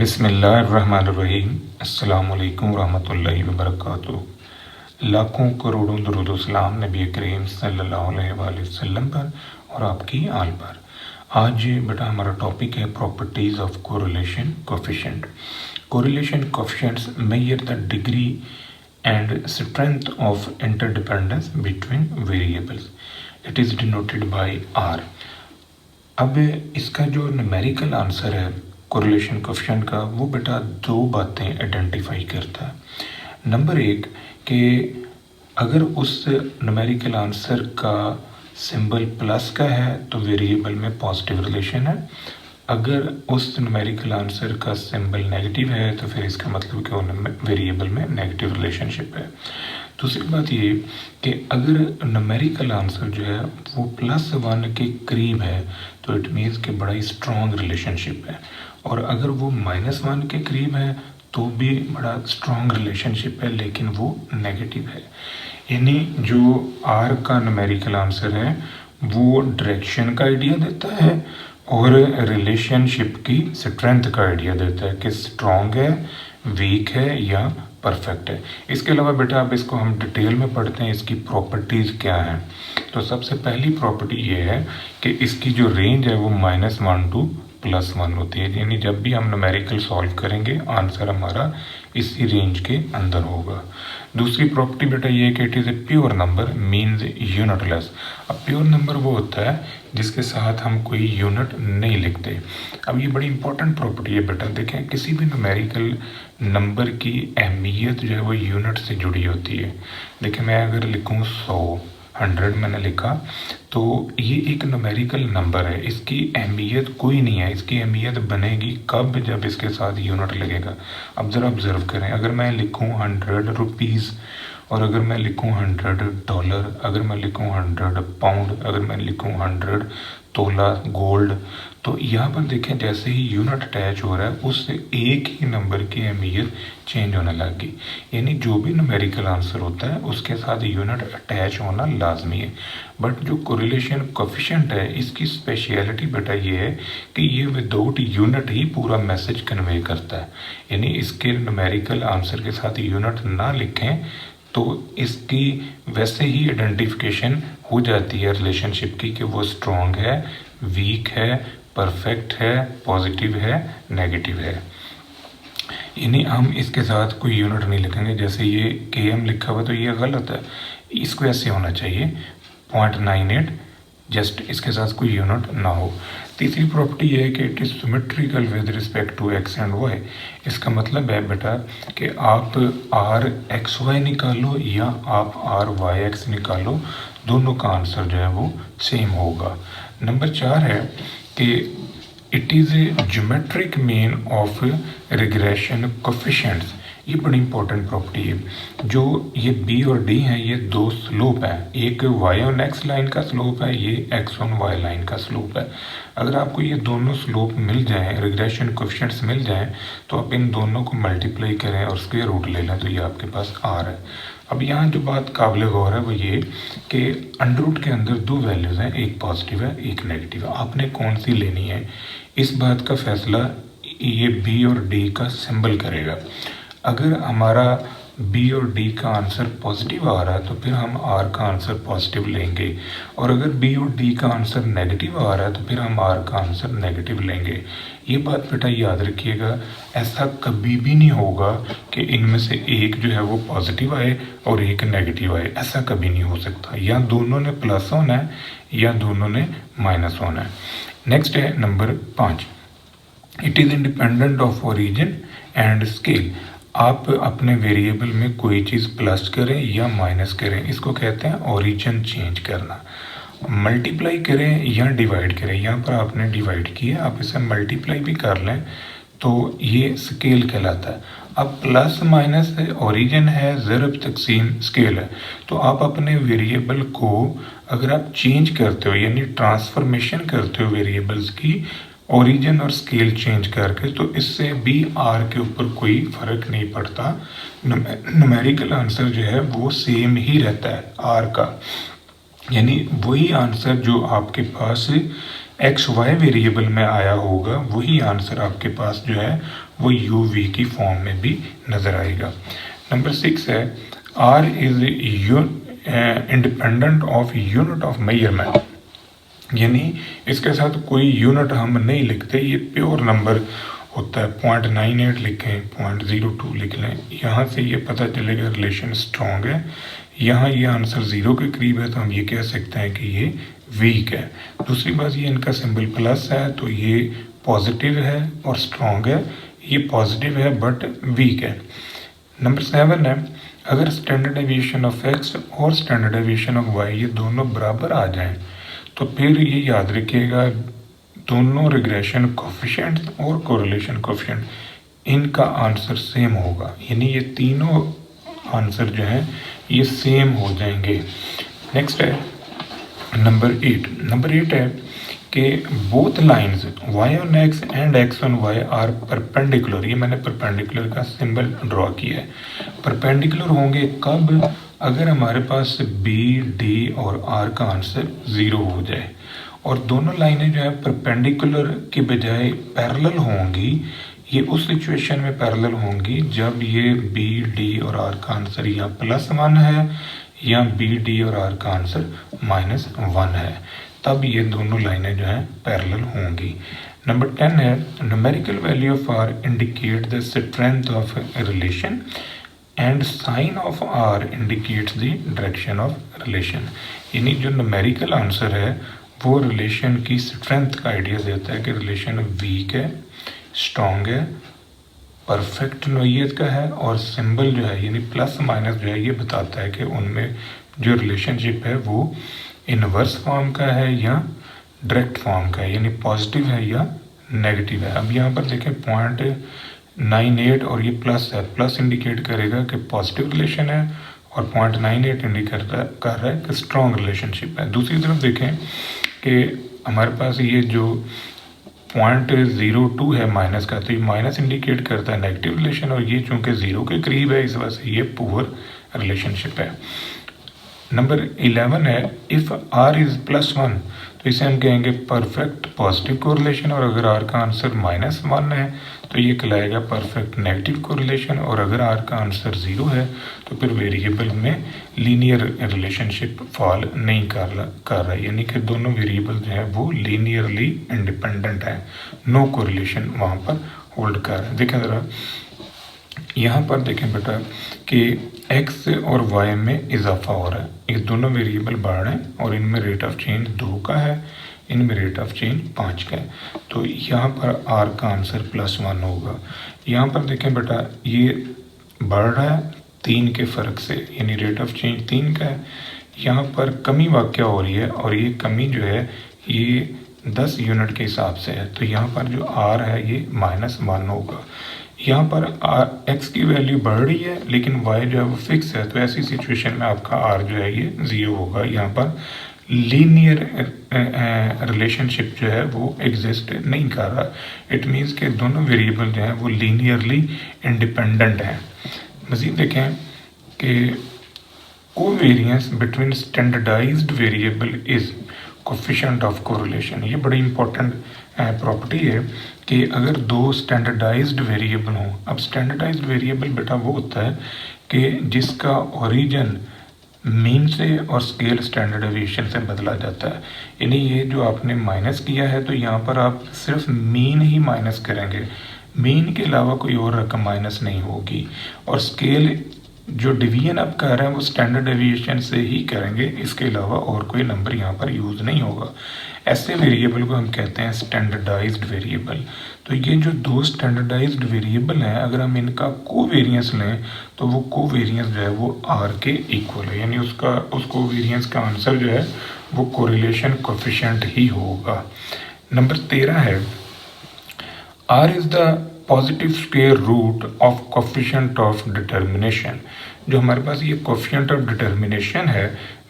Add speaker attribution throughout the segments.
Speaker 1: बिस्मिल्लाहिर्रहमानिर्रहीम। अस्सलामुअलैकुम रहमतुल्लाहि वबरकातुहू। लाखों करोड़ों दरूद व सलाम नबी करीम सल्लल्लाहु अलैहि वसल्लम पर और आपकी आल पर। आज बेटा हमारा टॉपिक है properties of correlation coefficient. Correlation coefficients measure the degree and strength of interdependence between variables. It is denoted by R. अब इसका जो न्यूमेरिकल आंसर है कोरिलेशन कोफिशिएंट का, वो बेटा दो बातें आइडेंटिफाई करता है। नंबर एक कि अगर उस न्यूमेरिकल आंसर का सिंबल प्लस का है तो वेरिएबल में पॉजिटिव रिलेशन है, अगर उस न्यूमेरिकल आंसर का सिंबल नेगेटिव है तो फिर इसका मतलब कि वो वेरिएबल में नेगेटिव रिलेशनशिप है। दूसरी बात ये कि अगर न्यूमेरिकल आंसर जो है वो +1 के करीब है तो इट मीन्स कि बड़ा ही स्ट्रॉन्ग रिलेशनशिप है, और अगर वो -1 के करीब है तो भी बड़ा स्ट्रॉन्ग रिलेशनशिप है लेकिन वो नेगेटिव है। यानी जो आर का न्यूमेरिकल आंसर है वो डायरेक्शन का आइडिया देता है और रिलेशनशिप की स्ट्रेंथ का आइडिया देता है कि स्ट्रॉन्ग है, वीक है या परफेक्ट है। इसके अलावा बेटा अब इसको हम डिटेल में पढ़ते हैं, इसकी प्रॉपर्टीज़ क्या हैं। तो सबसे पहली प्रॉपर्टी ये है कि इसकी जो रेंज है वो -1 to +1 होती है, यानी जब भी हम न्यूमेरिकल सॉल्व करेंगे आंसर हमारा इसी रेंज के अंदर होगा। दूसरी प्रॉपर्टी बेटा ये है कि it is a pure number means unitless. अब प्योर नंबर वो होता है जिसके साथ हम कोई यूनिट नहीं लिखते। अब ये बड़ी इंपॉर्टेंट प्रॉपर्टी है बेटा। देखें, किसी भी न्यूमेरिकल नंबर की अहमियत जो है वो यूनिट से जुड़ी होती है। देखें, मैं अगर लिखूँ 100 मैंने लिखा तो ये एक न्यूमेरिकल नंबर है, इसकी अहमियत कोई नहीं है। इसकी अहमियत बनेगी कब, जब इसके साथ यूनिट लगेगा। अब ज़रा ऑब्जर्व करें, अगर मैं लिखूँ 100 रुपीज़ और अगर मैं लिखूँ $100, अगर मैं लिखूँ 100 पाउंड, अगर मैं लिखूँ 100 तोला गोल्ड, तो यहाँ पर देखें जैसे ही यूनिट अटैच हो रहा है उससे एक ही नंबर की अहमियत चेंज होने लगी। यानी जो भी न्यूमेरिकल आंसर होता है उसके साथ यूनिट अटैच होना लाजमी है। बट जो कोरिलेशन कोफिशिएंट है इसकी स्पेशलिटी बेटा ये है कि ये विदाउट यूनिट ही पूरा मैसेज कन्वे करता है। यानी इसके न्यूमेरिकल आंसर के साथ यूनिट ना लिखें तो इसकी वैसे ही आइडेंटिफिकेशन हो जाती है रिलेशनशिप की कि वो स्ट्रॉन्ग है, वीक है, परफेक्ट है, पॉजिटिव है, नेगेटिव है। यानी हम इसके साथ कोई यूनिट नहीं लिखेंगे। जैसे ये KM लिखा हुआ तो ये गलत है, इसको ऐसे होना चाहिए 0.98, जस्ट इसके साथ कोई यूनिट ना हो। तीसरी प्रॉपर्टी ये है कि it is symmetrical with respect to x and y। इसका मतलब है बेटा कि आप RXY निकालो या आप RYX निकालो, दोनों का आंसर जो है वो सेम होगा। नंबर 4 है कि it is a geometric mean of regression coefficients. ये बड़ी इंपॉर्टेंट प्रॉपर्टी है। जो ये B और D हैं ये दो स्लोप हैं, एक y ऑन x लाइन का स्लोप है, ये x ऑन y लाइन का स्लोप है। अगर आपको ये दोनों स्लोप मिल जाएं, रिग्रेशन कोफिशिएंट्स मिल जाएं, तो आप इन दोनों को मल्टीप्लाई करें और स्क्वायर रूट ले लें तो ये आपके पास R है। अब यहाँ जो बात काबिल गौर है वो ये कि अंडर रूट के अंदर दो वैल्यूज़ हैं, एक पॉजिटिव है एक नेगेटिव है। आपने कौन सी लेनी है इस बात का फैसला ये B और D का सिंबल करेगा। अगर हमारा B और D का आंसर पॉजिटिव आ रहा है तो फिर हम R का आंसर पॉजिटिव लेंगे, और अगर B और D का आंसर नेगेटिव आ रहा है तो फिर हम R का आंसर नेगेटिव लेंगे। ये बात बेटा याद रखिएगा, ऐसा कभी भी नहीं होगा कि इनमें से एक जो है वो पॉजिटिव आए और एक नेगेटिव आए, ऐसा कभी नहीं हो सकता। या दोनों ने प्लस होना है या दोनों ने माइनस होना है। नेक्स्ट है number 5, it is independent of origin and scale. आप अपने वेरिएबल में कोई चीज़ प्लस करें या माइनस करें, इसको कहते हैं ओरिजिन चेंज करना। मल्टीप्लाई करें या डिवाइड करें, यहाँ पर आपने डिवाइड किया, आप इसे मल्टीप्लाई भी कर लें तो ये स्केल कहलाता है। अब प्लस माइनस ओरिजिन है, ज़रब तकसीम स्केल है। तो आप अपने वेरिएबल को अगर आप चेंज करते हो यानी ट्रांसफॉर्मेशन करते हो वेरिएबल्स की ओरिजिन और स्केल चेंज करके, तो इससे भी R के ऊपर कोई फ़र्क नहीं पड़ता। न्यूमेरिकल आंसर जो है वो सेम ही रहता है R का। यानी वही आंसर जो आपके पास एक्स वाई वेरिएबल में आया होगा वही आंसर आपके पास जो है वो यू वी की फॉर्म में भी नज़र आएगा। नंबर 6 है R is independent of unit of measurement, यानी इसके साथ कोई यूनिट हम नहीं लिखते, ये प्योर नंबर होता है। 0.98 लिखें, 0.02 लिख लें, यहाँ से ये पता चलेगा रिलेशन स्ट्रॉन्ग है। यहाँ ये आंसर 0 के करीब है तो हम ये कह सकते हैं कि ये वीक है। दूसरी बात ये इनका सिंबल प्लस है तो ये पॉजिटिव है और स्ट्रॉन्ग है, ये पॉजिटिव है बट वीक है। नंबर 7 है अगर स्टैंडर्ड डेविएशन ऑफ एक्स और स्टैंडर्ड डेविएशन ऑफ वाई ये दोनों बराबर आ जाएं तो फिर ये याद रखिएगा दोनों रिग्रेशन कोफिशिएंट और कोरिलेशन कोफिशिएंट इनका आंसर सेम होगा, यानी ये तीनों आंसर जो हैं ये सेम हो जाएंगे। नेक्स्ट है नंबर 8। नंबर 8 है कि both lines y on x and x on y are perpendicular, ये मैंने परपेंडिकुलर का सिंबल ड्रॉ किया है। परपेंडिकुलर होंगे कब? अगर हमारे पास b, d और r का आंसर 0 हो जाए और दोनों लाइनें जो है परपेंडिकुलर के बजाय पैरेलल होंगी। ये उस सिचुएशन में पैरेलल होंगी जब ये b, d और r का आंसर या +1 है या b, d और r का आंसर -1 है, तब ये दोनों लाइनें जो हैं पैरेलल होंगी। नंबर 10 है numerical value of r indicate the strength of relation and sign of r indicates the direction of relation, यानी जो न्यूमेरिकल आंसर है वो रिलेशन की स्ट्रेंथ का आइडिया देता है कि रिलेशन वीक है, स्ट्रॉन्ग है, परफेक्ट नोयत का है, और सिंबल जो है यानी प्लस माइनस जो है ये बताता है कि उनमें जो रिलेशनशिप है वो इनवर्स फॉर्म का है या डायरेक्ट फॉर्म का है, यानी पॉजिटिव है या नेगेटिव है। अब यहाँ पर देखें 0.98 और ये प्लस है, प्लस इंडिकेट करेगा कि पॉजिटिव रिलेशन है और 0.98 इंडिकेट कर रहा है कि स्ट्रॉन्ग रिलेशनशिप है। दूसरी तरफ देखें कि हमारे पास ये जो 0.02 है माइनस का, तो ये माइनस इंडिकेट करता है नेगेटिव रिलेशन और ये चूँकि 0 के करीब है इस वजह से ये पुअर रिलेशनशिप है। नंबर 11 है इफ़ r इज़ +1 तो इसे हम कहेंगे परफेक्ट पॉजिटिव कोरिलेशन, और अगर r का आंसर -1 है तो ये कहलाएगा परफेक्ट नेगेटिव कोरिलेशन, और अगर r का आंसर 0 है तो फिर वेरिएबल में लीनियर रिलेशनशिप फॉल नहीं कर रहा है, यानी कि दोनों वेरिएबल जो है वो लीनियरली इंडिपेंडेंट है, नो कोरिलेशन वहाँ पर होल्ड कर रहा है। देखें ज़रा यहाँ पर देखें बेटा कि x और y में इजाफा हो रहा है, ये दोनों वेरिएबल बढ़ रहे हैं और इनमें रेट ऑफ चेंज 2 का है, इनमें रेट ऑफ चेंज 5 का है, तो यहाँ पर r का आंसर +1 होगा। यहाँ पर देखें बेटा ये बढ़ रहा है 3 के फ़र्क से, यानी रेट ऑफ चेंज 3 का है। यहाँ पर कमी वाक़या हो रही है और ये कमी जो है ये 10 यूनिट के हिसाब से है, तो यहाँ पर जो r है ये -1 होगा। यहाँ पर x की वैल्यू बढ़ रही है लेकिन y जो है वो फिक्स है, तो ऐसी सिचुएशन में आपका r जो है ये 0 होगा। यहाँ पर लीनियर रिलेशनशिप जो है वो एग्जिस्ट नहीं कर रहा, इट मीन्स कि दोनों वेरिएबल जो हैं वो लीनियरली इंडिपेंडेंट हैं। मज़ीद देखें कि covariance between standardised variable is coefficient of correlation, ये बड़ी इंपॉर्टेंट प्रॉपर्टी है कि अगर दो स्टैंडर्डाइज्ड वेरिएबल हों। अब स्टैंडर्डाइज्ड वेरिएबल बेटा वो होता है कि जिसका ओरिजिन मीन से और स्केल स्टैंडर्ड डेविएशन से बदला जाता है, यानी ये जो आपने माइनस किया है तो यहाँ पर आप सिर्फ मीन ही माइनस करेंगे, मीन के अलावा कोई और रकम माइनस नहीं होगी, और स्केल जो डिवीजन आप कर रहे हैं वो स्टैंडर्ड डेविएशन से ही करेंगे, इसके अलावा और कोई नंबर यहाँ पर यूज़ नहीं होगा। ऐसे वेरिएबल को हम कहते हैं स्टैंडर्डाइज्ड वेरिएबल। तो ये जो दो स्टैंडर्डाइज्ड वेरिएबल हैं अगर हम इनका कोवेरियंस लें तो वो कोवेरियंस जो है वो r के इक्वल है, यानी उस कोवेरियंस का आंसर जो है वो कोरिलेशन कोफिशिएंट ही होगा। नंबर 13 है r is the positive square root of coefficient of determination. जो हमारे पास ये कोफिशिएंट ऑफ डिटर्मिनेशन है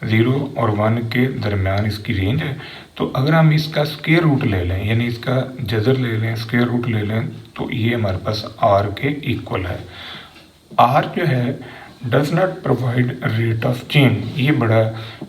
Speaker 1: 0 और 1 के दरमियान इसकी रेंज है, तो अगर हम इसका स्क्वायर रूट ले लें यानी इसका जज़र ले लें, स्क्वायर रूट ले लें, तो ये हमारे पास r के इक्वल है। r जो है does not provide rate of change, ये बड़ा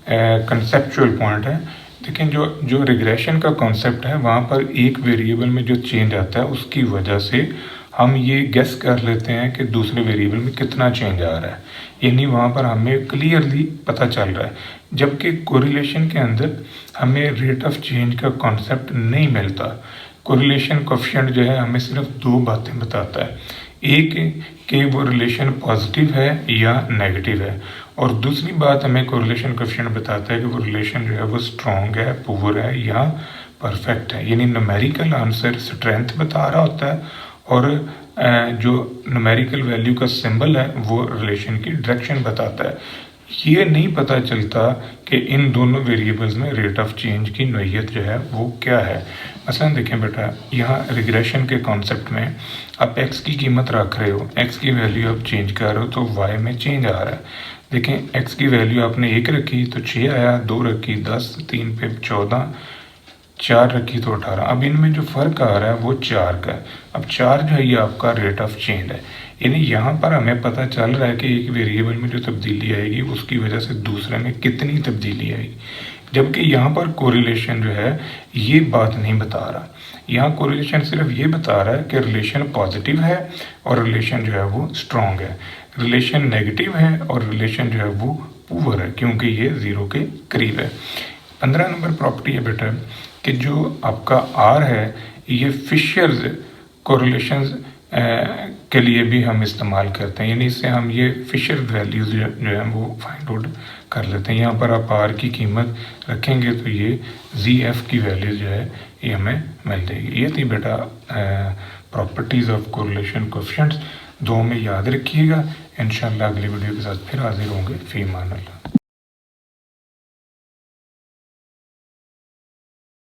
Speaker 1: कंसेप्चुअल पॉइंट है। लेकिन जो जो रिग्रेशन का कॉन्सेप्ट है वहाँ पर एक वेरिएबल में जो चेंज आता है उसकी वजह से हम ये गेस कर लेते हैं कि दूसरे वेरिएबल में कितना चेंज आ रहा है, यानी वहाँ पर हमें क्लियरली पता चल रहा है। जबकि कोरिलेशन के अंदर हमें रेट ऑफ चेंज का कॉन्सेप्ट नहीं मिलता। कोरिलेशन कोएफिशिएंट जो है हमें सिर्फ दो बातें बताता है, एक कि वो रिलेशन पॉजिटिव है या नेगेटिव है, और दूसरी बात हमें कोरिलेशन कोएफिशिएंट बताता है कि वो रिलेशन जो है वो स्ट्रॉन्ग है, पुअर है या परफेक्ट है। यानी न्यूमेरिकल आंसर स्ट्रेंथ बता रहा होता है और जो न्यूमेरिकल वैल्यू का सिंबल है वो रिलेशन की डायरेक्शन बताता है। ये नहीं पता चलता कि इन दोनों वेरिएबल्स में रेट ऑफ चेंज की नोयत जो है वो क्या है। मसलन देखें बेटा, यहाँ रिग्रेशन के कॉन्सेप्ट में आप x की कीमत रख रहे हो, x की वैल्यू आप चेंज कर रहे हो तो y में चेंज आ रहा है। देखें x की वैल्यू आपने 1 रखी तो 6 आया, 2 रखी 10, 3 पे 14, 4 रखी तो 18। अब इनमें जो फ़र्क आ रहा है वो 4 का है। अब 4 जो है ये आपका रेट ऑफ चेंज है, यानी यहाँ पर हमें पता चल रहा है कि एक वेरिएबल में जो तब्दीली आएगी उसकी वजह से दूसरे में कितनी तब्दीली आएगी। जबकि यहाँ पर कोरिलेशन जो है ये बात नहीं बता रहा। यहाँ कोरिलेशन सिर्फ ये बता रहा है कि रिलेशन पॉजिटिव है और रिलेशन जो है वो स्ट्रॉन्ग है, रिलेशन नेगेटिव है और रिलेशन जो है वो पुअर है, क्योंकि ये 0 के करीब है। 15 नंबर प्रॉपर्टी है बेटा कि जो आपका R है ये फिशर्स कोरिलेशंस के लिए भी हम इस्तेमाल करते हैं, यानी इससे हम ये फिशर वैल्यूज जो है वो फाइंड आउट कर लेते हैं। यहाँ पर आप R की कीमत रखेंगे तो ये ZF की वैल्यू जो है ये हमें मिल जाएगी। ये थी बेटा प्रॉपर्टीज़ ऑफ कोरिलेशन कोएफिशिएंट्स। दो में याद रखिएगा। इंशाल्लाह अगली वीडियो के साथ फिर हाजिर होंगे। फी मान अल्लाह।